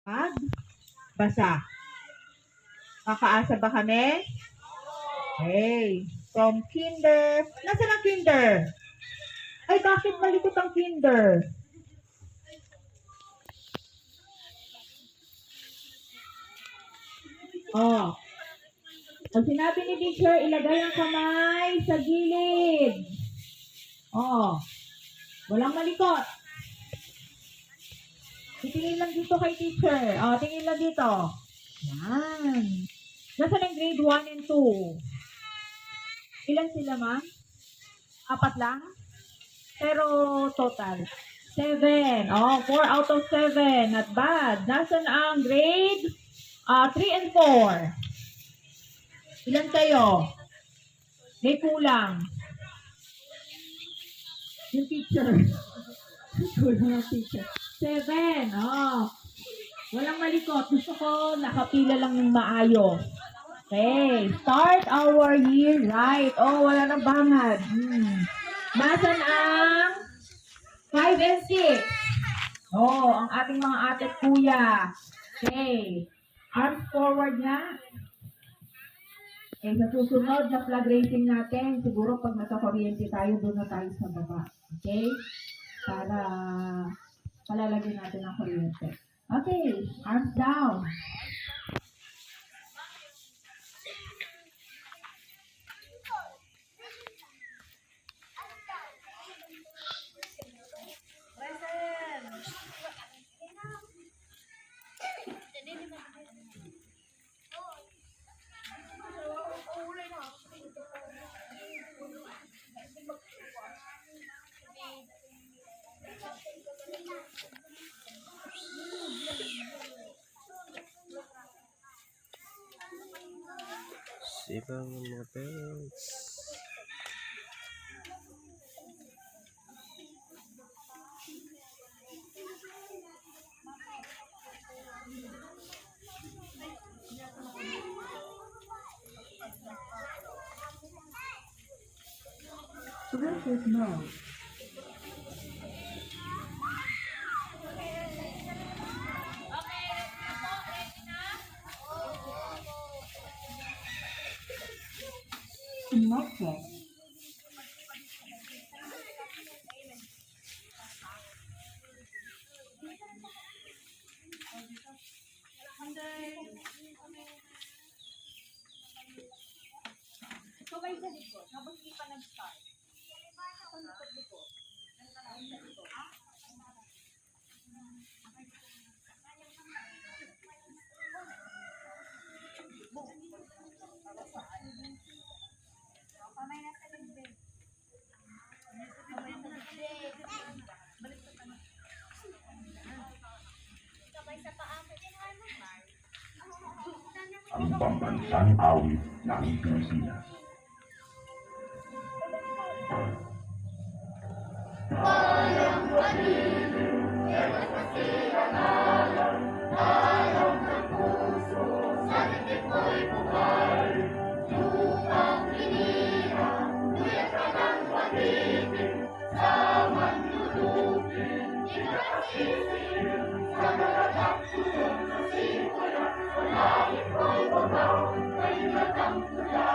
Magbasa. Makaasa ba kami? Hey, from kinder. Nasaan ang kinder? Ay, bakit malikot ang kinder? Oh. Pag sinabi ni teacher, ilagay ang kamay sa gilid. Oh. Walang malikot. Tingin lang dito kay teacher. Oh, tingin lang dito. Yan. Nasaan ang grade 1 and 2? Ilan sila, ma'am? 4 lang? Pero total. 7. Oh, 4 out of 7. Not bad. Nasaan ang grade 3 and 4? Ilan kayo? May kulang. Yung teacher. Kulang ang teacher. 7. Oh. Walang malikot. Gusto ko nakapila lang yung maayos. Okay. Start our year right. Oh, wala nang bangad. Nasaan ang 5 and 6? Oh, ang ating mga ate at kuya. Okay. Arms forward na. Okay, sa susunod na flag raising natin, siguro pag nasa kuryente tayo, doon na tayo sa baba. Okay? Para palalagyan natin ang kuryente. Okay, arms down. Ibang mga parents. So this is no. Okay. So kayo sa likod, habang hindi pa nag-start. Sa likod. Kamay na sa likod. Kamay sa likod. Kamay sa paa mo din, Mark. Ang pambansang awit ng Pilipinas. Langit ko'y bagaw, kay latang tula.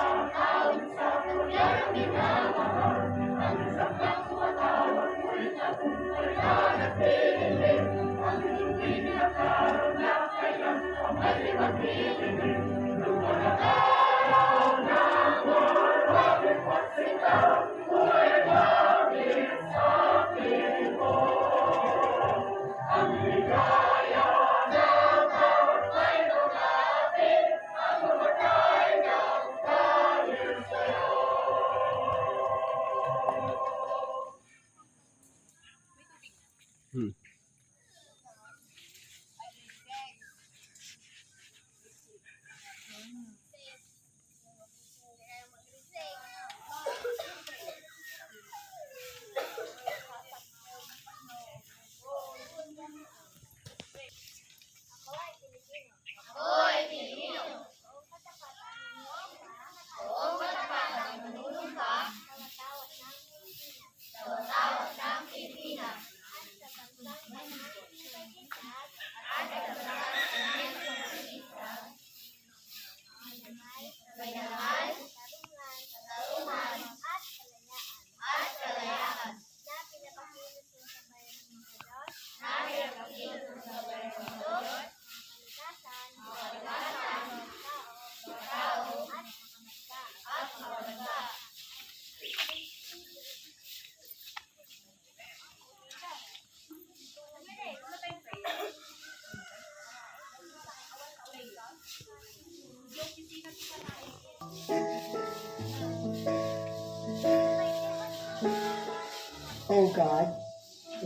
O God,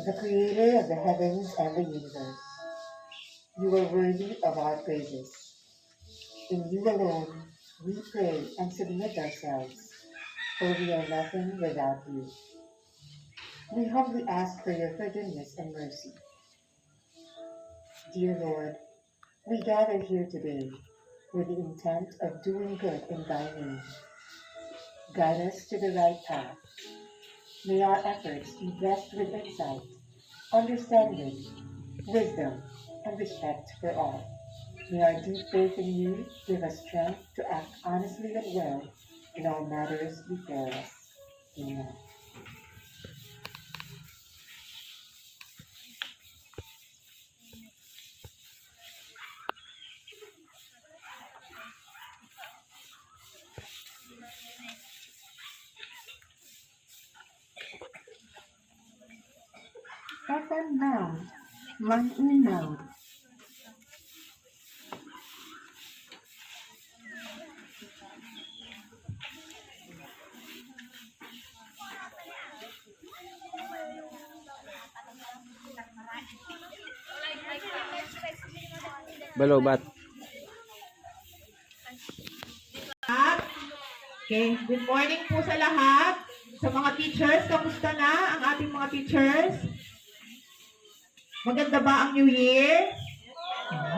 the creator of the heavens and the universe, you are worthy of our praises. In you alone we pray and submit ourselves, for we are nothing without you. We humbly ask for your forgiveness and mercy. Dear Lord, we gather here today with the intent of doing good in thy name. Guide us to the right path. May our efforts be blessed with insight, understanding, wisdom, and respect for all. May our deep faith in you give us strength to act honestly and well in all matters before us. Amen. Second round, run in mode. Balobat. Okay, good morning po sa lahat. Sa mga teachers, kamusta na ang ating mga teachers? Maganda ba ang New Year?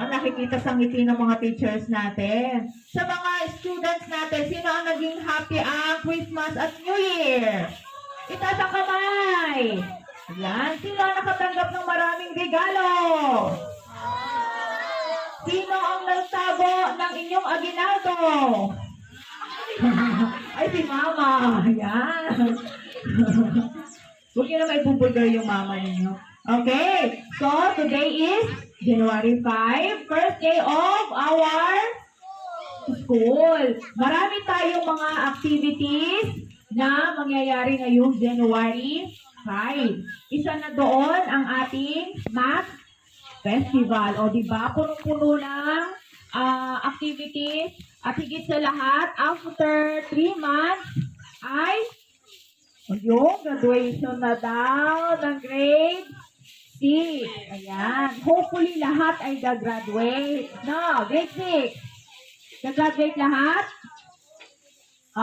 Nakikita sa ngiti ng mga teachers natin. Sa mga students natin, sino ang naging happy ang Christmas at New Year? Itaas ang kamay. Yan. Sino ang nakatanggap ng maraming regalo? Sino ang nagtago ng inyong aginaldo? Ay, si Mama. Yan. Huwag niyo na may bubulgar yung mama ninyo. Okay. So, today is January 5, first day of our school. Marami tayong mga activities na mangyayari ngayong January 5. Isa na doon ang ating math festival. O, diba? Punong-puno ng activities. At higit sa lahat, after 3 months, ay yung graduation na daw ng grade 6. Ayan. Hopefully, lahat ay gagraduate. No, grade 6. Gagraduate lahat?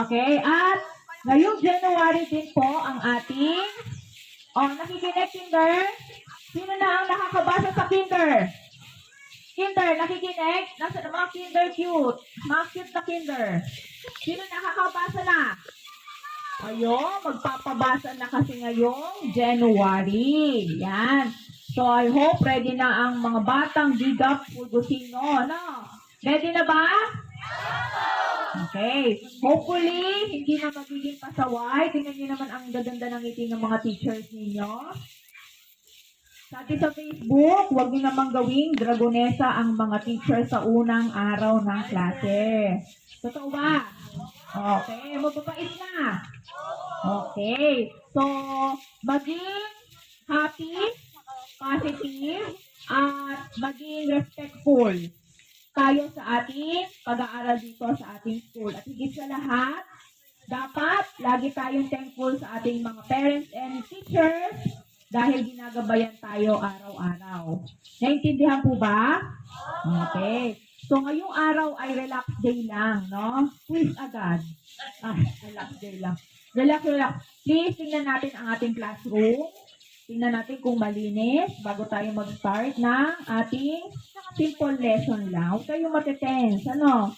Okay. At ngayong January din po ang ating nakikinig, Kinder? Sino na ang nakakabasa sa Kinder? Kinder, nakikinig? Nasa mga Kinder cute. Mga cute na Kinder. Sino nakakabasa na? Ayun, magpapabasa na kasi ngayong January. Yan. So, I hope ready na ang mga batang Gigap Pulgosino. Ano? Ready na ba? Okay. Hopefully, hindi na magiging pasaway. Tingnan niyo naman ang gaganda ng ngiti ng mga teachers ninyo. Sabi sa Facebook, huwag niyo namang gawing dragonesa ang mga teacher sa unang araw ng klase. Totoo ba? Okay, mababait na. Okay. So, maging happy, positive, at maging respectful tayo sa ating pag-aaral dito sa ating school. At higit sa lahat, dapat lagi tayong thankful sa ating mga parents and teachers dahil ginagabayan tayo araw-araw. Naintindihan po ba? Okay. So, ngayong araw ay relax day lang, no? Quiz agad. Relax day lang. Relax. Please, tingnan natin ang ating classroom. Tingnan natin kung malinis bago tayo mag-start ng ating simple lesson lang. Huwag kayong matitense, ano?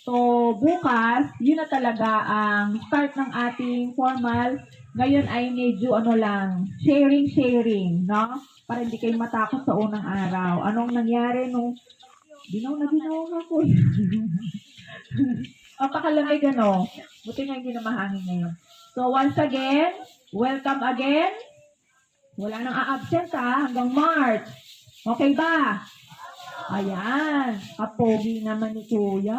So, bukas, yun na talaga ang start ng ating formal. Ngayon ay medyo sharing, no? Para hindi kayo matakot sa unang araw. Anong nangyari nung ginaw na ako. Pakalamig, ano? Buti nga hindi na mahangin ngayon. So, once again, welcome again. Wala nang a-absent hanggang March. Okay ba? Ayan. Kapogi naman ni Kuya,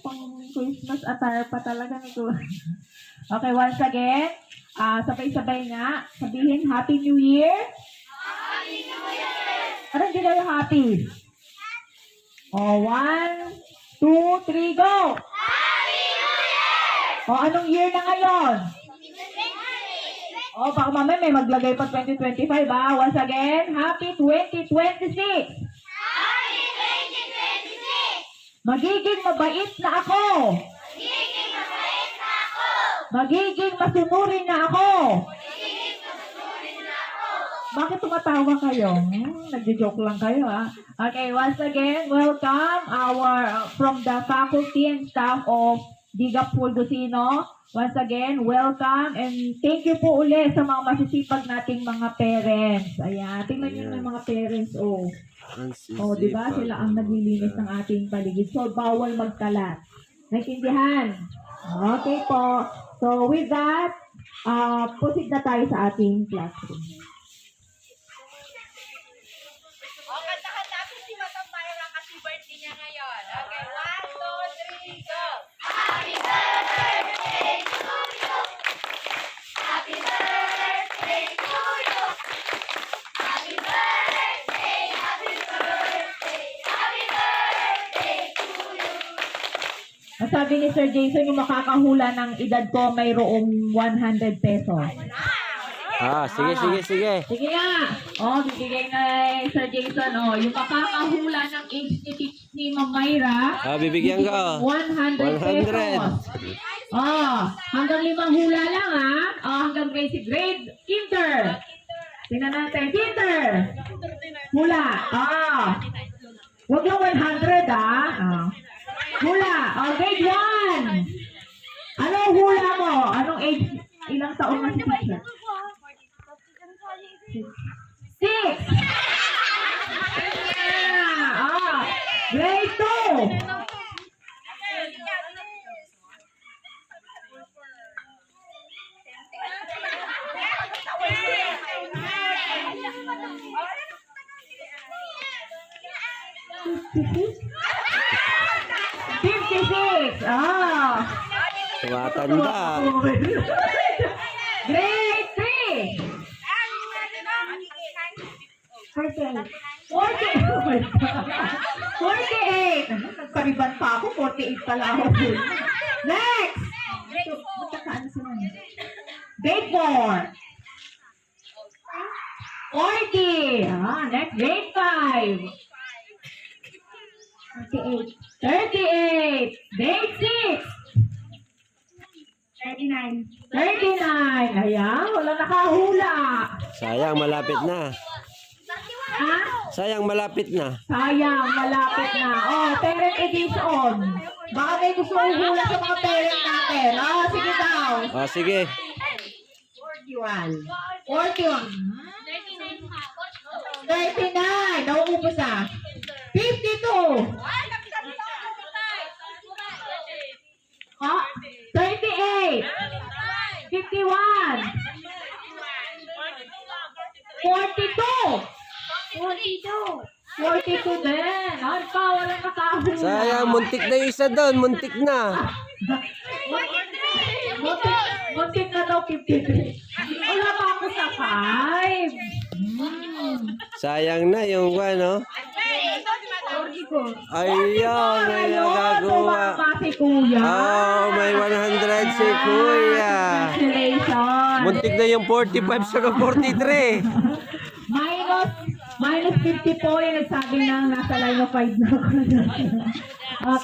Pang Christmas attire pa talaga ni Kuya. Okay, once again, sabay-sabay nga, sabihin Happy New Year. Happy New Year! Parang hindi kayo happy. 1, 2, 3, go! Happy New O, anong year na ngayon? O, baka mamaya may maglagay pa 2025, ha? Once again, happy 2026! Magiging mabait na ako! Magiging masunurin na ako! Bakit tumatawa kayo? Nagjo-joke lang kayo, ha? Okay, once again, welcome from the faculty and staff of Digap Fulgocino. Once again, welcome and thank you po ulit sa mga masisipag nating mga parents. Ayan, tingnan niyo yung mga parents, oh. Oh, di ba? Sila ang naglilinis ng ating paligid. So, bawal magkalat. Naintindihan? Okay po. So, with that, proceed na tayo sa ating classroom. O, kantahan natin si Madam Myra kasi birthday niya ngayon. Okay, 1, 2, 3, go! Sabi ni Sir Jason, yung makakahula ng edad ko mayroong 100 pesos. Sige. Sige nga. Oh, bibigay na Sir Jason. Oh, yung makakahula ng age ni Ma'am Myra. Bibigyan ka. 100 pesos. Oh, hanggang 5 hula lang, ha? Oh, hanggang grade kinder. Tingnan natin. Kinder. Hula. Huwag lang 100, ha? Hula. Oh, grade 1. Anong hula mo? Anong age? Ilang taon na si teacher? 6. Grade 2. Tumatanda. Grade 3. 48. Oh my God. 48. Nagpariban pa ako. 48 pala ako. Next. Magkakaano sila niya? Grade 4. 40. Next. Grade 5. 38. Grade 6. 39. Ayan, wala nakahula. Sayang, malapit na. Ha? Sayang, malapit na. Sayang, malapit na. Oh, parent edition. Baka may gusto hula sa mga parent natin. Sige daw. Sige. 41. 39. Nauubos na. 52. 38. 51. 42. 42 din. Ano pa? Walang nakahula. Sayang, muntik na yung isa doon. Muntik na. Muntik na daw 53. Wala pa ako sa 5. Sayang na yung ano. Ayun, may nagagawa. Tumama si Kuya. Oh, may 100 si Kuya. Congratulations. Muntik na yung 45 sa 43. Minus 50 po yung nagsabi na nasa line of 5 na ako. Okay.